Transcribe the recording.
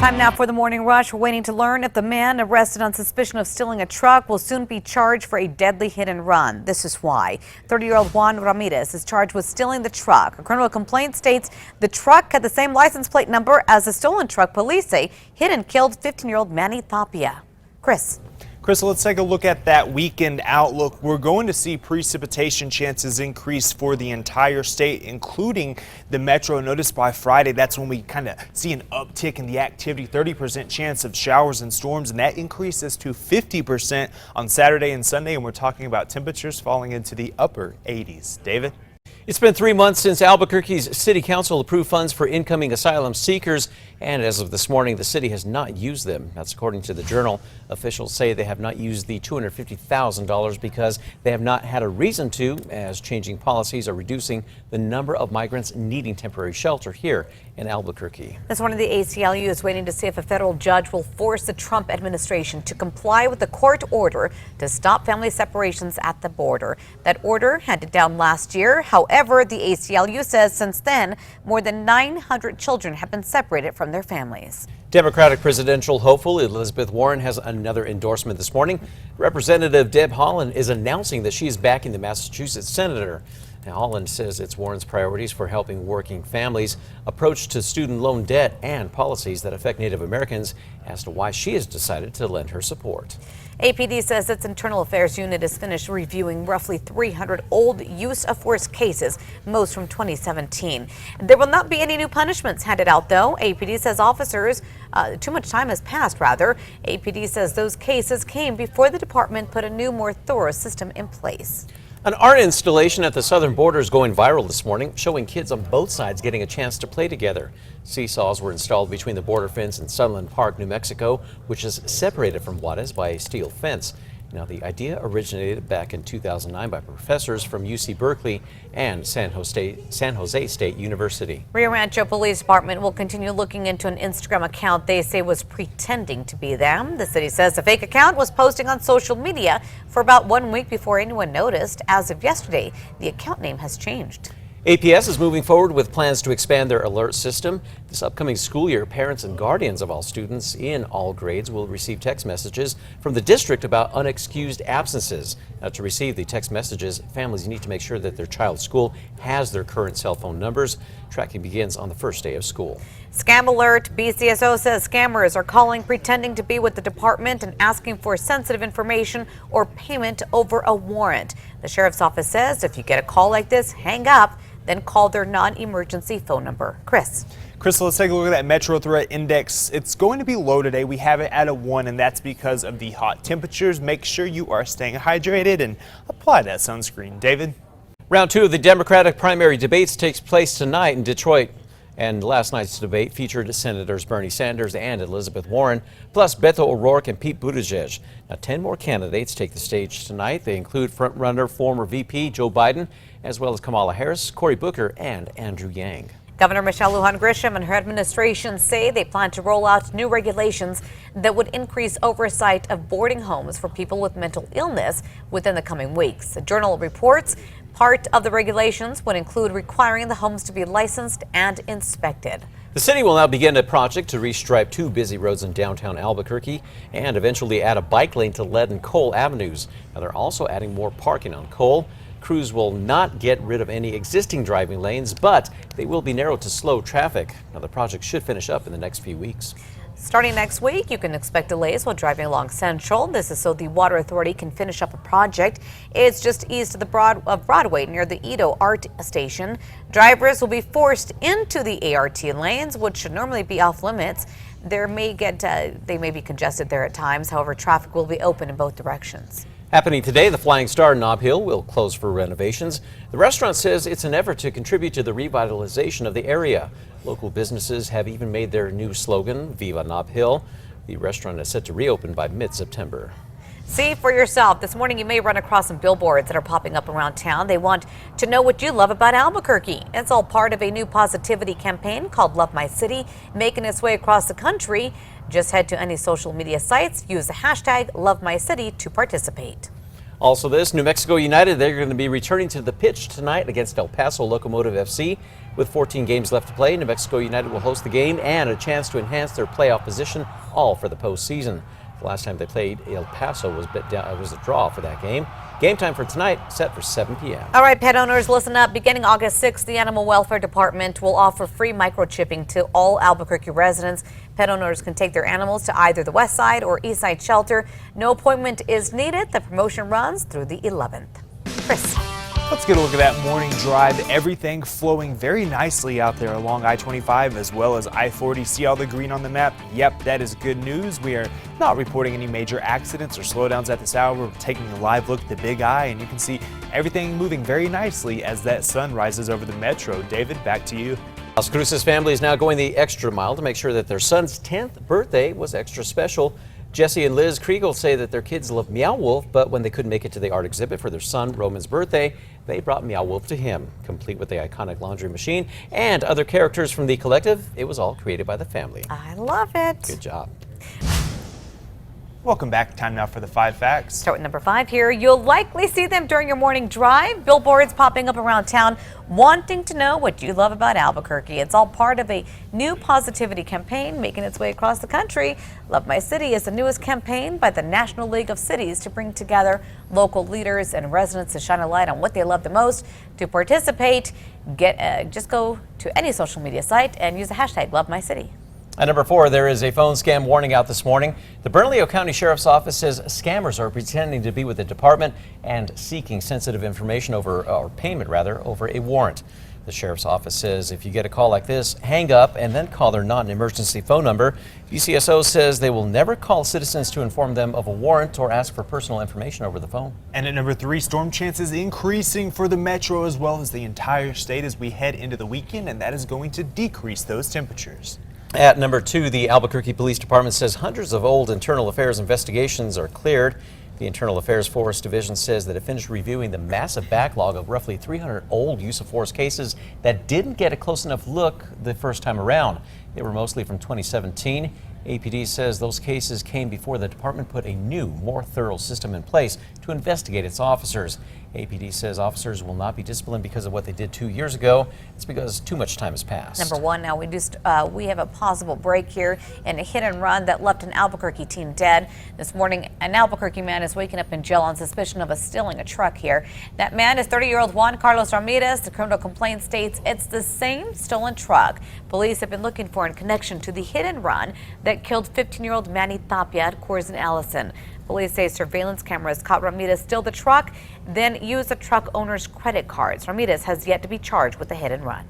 Time now for the morning rush. We're waiting to learn if the man arrested on suspicion of stealing a truck will soon be charged for a deadly hit and run. This is why. 30-year-old Juan Ramirez is charged with stealing the truck. A criminal complaint states the truck had the same license plate number as the stolen truck police say hit and killed 15-year-old Manny Tapia. Chris. Crystal, let's take a look at that weekend outlook. We're going to see precipitation chances increase for the entire state, including the metro. Notice by Friday, that's when we kind of see an uptick in the activity, 30% chance of showers and storms, and that increases to 50% on Saturday and Sunday. And we're talking about temperatures falling into the upper 80s. David? It's been 3 months since Albuquerque's City Council approved funds for incoming asylum seekers, and as of this morning, the city has not used them. That's according to the Journal. Officials say they have not used the $250,000 because they have not had a reason to, as changing policies are reducing the number of migrants needing temporary shelter here in Albuquerque. This morning, the ACLU is waiting to see if a federal judge will force the Trump administration to comply with the court order to stop family separations at the border. That order handed down last year. However, the ACLU says since then, more than 900 children have been separated from their families. Democratic presidential hopeful Elizabeth Warren has another endorsement this morning. Representative Deb Haaland is announcing that she is backing the Massachusetts senator. Now, Haaland says it's Warren's priorities for helping working families, approach to student loan debt, and policies that affect Native Americans as to why she has decided to lend her support. APD says its internal affairs unit is finished reviewing roughly 300 old use of force cases, most from 2017. There will not be any new punishments handed out, though. APD says officers, too much time has passed, rather. APD says those cases came before the department put a new, more thorough system in place. An art installation at the southern border is going viral this morning, showing kids on both sides getting a chance to play together. Seesaws were installed between the border fence and Sunland Park, New Mexico, which is separated from Juarez by a steel fence. Now, the idea originated back in 2009 by professors from UC Berkeley and San Jose State University. Rio Rancho Police Department will continue looking into an Instagram account they say was pretending to be them. The city says the fake account was posting on social media for about 1 week before anyone noticed. As of yesterday, the account name has changed. APS is moving forward with plans to expand their alert system. This upcoming school year, parents and guardians of all students in all grades will receive text messages from the district about unexcused absences. Now, to receive the text messages, families need to make sure that their child's school has their current cell phone numbers. Tracking begins on the first day of school. Scam alert. BCSO says scammers are calling, pretending to be with the department and asking for sensitive information or payment over a warrant. The sheriff's office says if you get a call like this, hang up, then call their non-emergency phone number. Chris. Crystal, let's take a look at that Metro Threat Index. It's going to be low today. We have it at a 1, and that's because of the hot temperatures. Make sure you are staying hydrated and apply that sunscreen. David? Round 2 of the Democratic primary debates takes place tonight in Detroit. And last night's debate featured Senators Bernie Sanders and Elizabeth Warren, plus Beto O'Rourke and Pete Buttigieg. Now, 10 more candidates take the stage tonight. They include frontrunner former VP Joe Biden, as well as Kamala Harris, Cory Booker, and Andrew Yang. Governor Michelle Lujan Grisham and her administration say they plan to roll out new regulations that would increase oversight of boarding homes for people with mental illness within the coming weeks. The Journal reports part of the regulations would include requiring the homes to be licensed and inspected. The city will now begin a project to restripe 2 busy roads in downtown Albuquerque and eventually add a bike lane to Lead and Cole avenues. Now, they're also adding more parking on Cole. Crews will not get rid of any existing driving lanes, but they will be narrowed to slow traffic. Now, the project should finish up in the next few weeks. Starting next week, you can expect delays while driving along Central. This is so the Water Authority can finish up a project. It's just east of the Broadway near the Edo Art Station. Drivers will be forced into the ART lanes, which should normally be off limits. They may be congested there at times. However, traffic will be open in both directions. Happening today, the Flying Star Nob Hill will close for renovations. The restaurant says it's an effort to contribute to the revitalization of the area. Local businesses have even made their new slogan, Viva Nob Hill. The restaurant is set to reopen by mid-September. See for yourself. This morning you may run across some billboards that are popping up around town. They want to know what you love about Albuquerque. It's all part of a new positivity campaign called Love My City, making its way across the country. Just head to any social media sites, use the hashtag Love My City to participate. Also this, New Mexico United, they're going to be returning to the pitch tonight against El Paso Locomotive FC. With 14 games left to play, New Mexico United will host the game and a chance to enhance their playoff position, all for the postseason. The last time they played, El Paso was a draw for that game. Game time for tonight set for 7 p.m. All right, pet owners, listen up. Beginning August 6th, the Animal Welfare Department will offer free microchipping to all Albuquerque residents. Pet owners can take their animals to either the West Side or East Side shelter. No appointment is needed. The promotion runs through the 11th. Chris. Let's get a look at that morning drive. Everything flowing very nicely out there along I-25 as well as I-40. See all the green on the map? Yep, that is good news. We are not reporting any major accidents or slowdowns at this hour. We're taking a live look at the Big Eye, and you can see everything moving very nicely as that sun rises over the metro. David, back to you. Las Cruces family is now going the extra mile to make sure that their son's 10th birthday was extra special. Jesse and Liz Kriegel say that their kids love Meow Wolf, but when they couldn't make it to the art exhibit for their son Roman's birthday, they brought Meow Wolf to him, complete with the iconic laundry machine and other characters from the collective. It was all created by the family. I love it. Good job. Welcome back. Time now for the 5 facts. Start with number 5 here. You'll likely see them during your morning drive. Billboards popping up around town wanting to know what you love about Albuquerque. It's all part of a new positivity campaign making its way across the country. Love My City is the newest campaign by the National League of Cities to bring together local leaders and residents to shine a light on what they love the most. To participate, just go to any social media site and use the hashtag Love My City. At number 4, there is a phone scam warning out this morning. The Bernalillo County Sheriff's Office says scammers are pretending to be with the department and seeking sensitive information over a warrant. The Sheriff's Office says if you get a call like this, hang up and then call their non-emergency phone number. UCSO says they will never call citizens to inform them of a warrant or ask for personal information over the phone. And at number 3, storm chances increasing for the metro as well as the entire state as we head into the weekend, and that is going to decrease those temperatures. At number 2, the Albuquerque Police Department says hundreds of old internal affairs investigations are cleared. The Internal Affairs Force Division says that it finished reviewing the massive backlog of roughly 300 old use of force cases that didn't get a close enough look the first time around. They were mostly from 2017. APD says those cases came before the department put a new, more thorough system in place to investigate its officers. APD says officers will not be disciplined because of what they did 2 years ago. It's because too much time has passed. Number 1, now we have a possible break here in a hit and run that left an Albuquerque teen dead. This morning, an Albuquerque man is waking up in jail on suspicion of stealing a truck here. That man is 30-year-old Juan Carlos Ramirez. The criminal complaint states it's the same stolen truck police have been looking for in connection to the hit and run that killed 15-year-old Manny Tapia at Coors and Allison. Police say surveillance cameras caught Ramirez steal the truck, then use the truck owner's credit cards. Ramirez has yet to be charged with the hit and run.